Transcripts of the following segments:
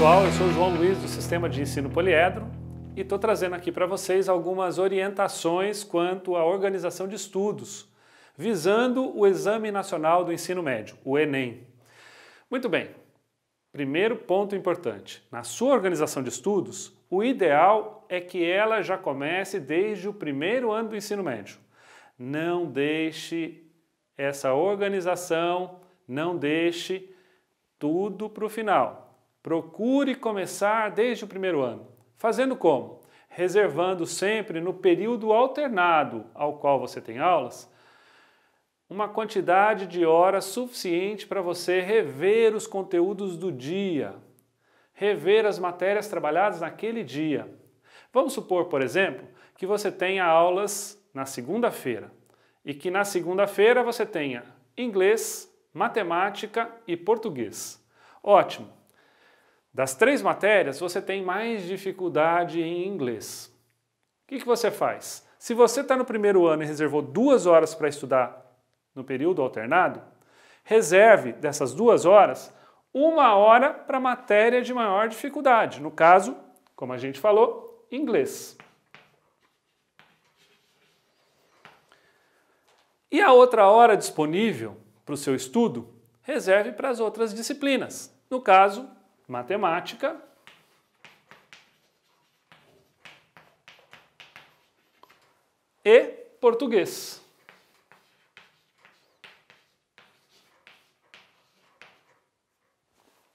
pessoal, eu sou o João Luiz do Sistema de Ensino Poliedro e estou trazendo aqui para vocês algumas orientações quanto à organização de estudos, visando o Exame Nacional do Ensino Médio, o Enem. Muito bem, primeiro ponto importante, na sua organização de estudos, o ideal é que ela já comece desde o primeiro ano do ensino médio. Não deixe essa organização, não deixe tudo para o final. Procure começar desde o primeiro ano. Fazendo como? Reservando sempre no período alternado ao qual você tem aulas, uma quantidade de horas suficiente para você rever os conteúdos do dia, rever as matérias trabalhadas naquele dia. Vamos supor, por exemplo, que você tenha aulas na segunda-feira e que na segunda-feira você tenha inglês, matemática e português. Ótimo! Das 3 matérias, você tem mais dificuldade em inglês. O que você faz? Se você está no primeiro ano e reservou 2 horas para estudar no período alternado, reserve dessas 2 horas 1 hora para a matéria de maior dificuldade. No caso, como a gente falou, inglês. E a outra hora disponível para o seu estudo, reserve para as outras disciplinas. No caso, matemática e português.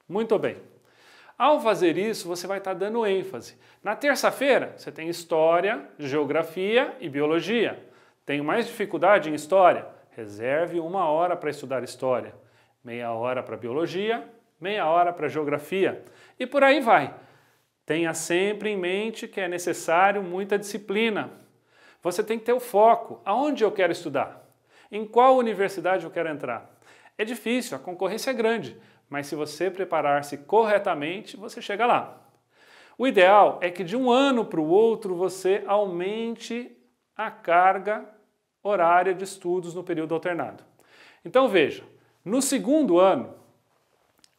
Muito bem. Ao fazer isso, você vai estar dando ênfase. Na terça-feira, você tem História, Geografia e Biologia. Tenho mais dificuldade em História? Reserve 1 hora para estudar História, meia hora para Biologia, meia hora para Geografia. E por aí vai. Tenha sempre em mente que é necessário muita disciplina. Você tem que ter o foco. Aonde eu quero estudar? Em qual universidade eu quero entrar? É difícil, a concorrência é grande, mas se você preparar-se corretamente, você chega lá. O ideal é que de um ano para o outro você aumente a carga horária de estudos no período alternado. Então veja, no segundo ano,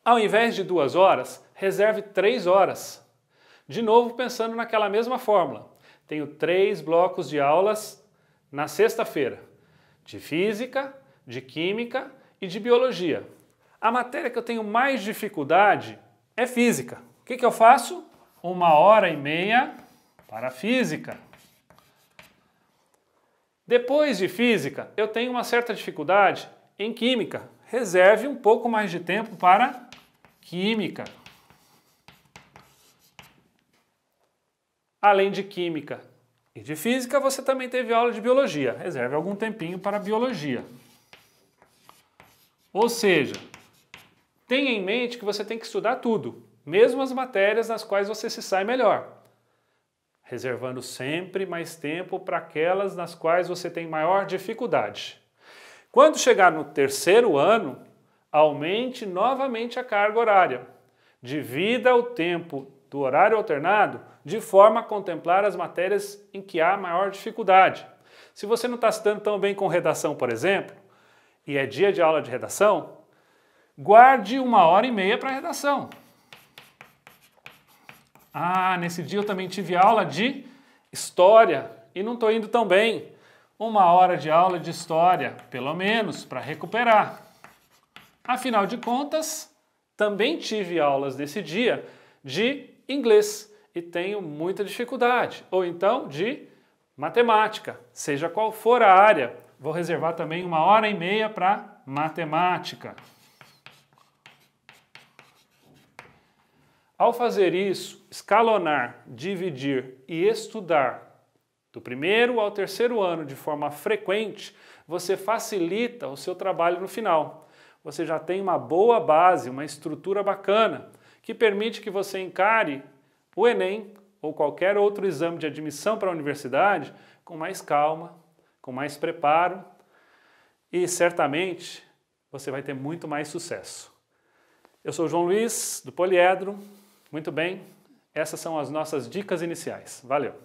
ao invés de 2 horas, reserve 3 horas. De novo pensando naquela mesma fórmula. Tenho 3 blocos de aulas na sexta-feira, de Física, de Química e de Biologia. A matéria que eu tenho mais dificuldade é Física. O que eu faço? 1h30 para Física. Depois de Física, eu tenho uma certa dificuldade em Química. Reserve um pouco mais de tempo para Química. Além de Química e de Física, você também teve aula de Biologia. Reserve algum tempinho para Biologia. Ou seja, tenha em mente que você tem que estudar tudo, mesmo as matérias nas quais você se sai melhor. Reservando sempre mais tempo para aquelas nas quais você tem maior dificuldade. Quando chegar no terceiro ano, aumente novamente a carga horária. Divida o tempo do horário alternado de forma a contemplar as matérias em que há maior dificuldade. Se você não está se dando tão bem com redação, por exemplo, e é dia de aula de redação, guarde 1h30 para redação. Nesse dia eu também tive aula de História e não estou indo tão bem. 1 hora de aula de História, pelo menos, para recuperar. Afinal de contas, também tive aulas nesse dia de inglês e tenho muita dificuldade. Ou então de matemática, seja qual for a área. Vou reservar também 1h30 para matemática. Ao fazer isso, escalonar, dividir e estudar do primeiro ao terceiro ano de forma frequente, você facilita o seu trabalho no final. Você já tem uma boa base, uma estrutura bacana, que permite que você encare o Enem ou qualquer outro exame de admissão para a universidade com mais calma, com mais preparo e certamente você vai ter muito mais sucesso. Eu sou o João Luiz, do Poliedro. Muito bem, essas são as nossas dicas iniciais. Valeu!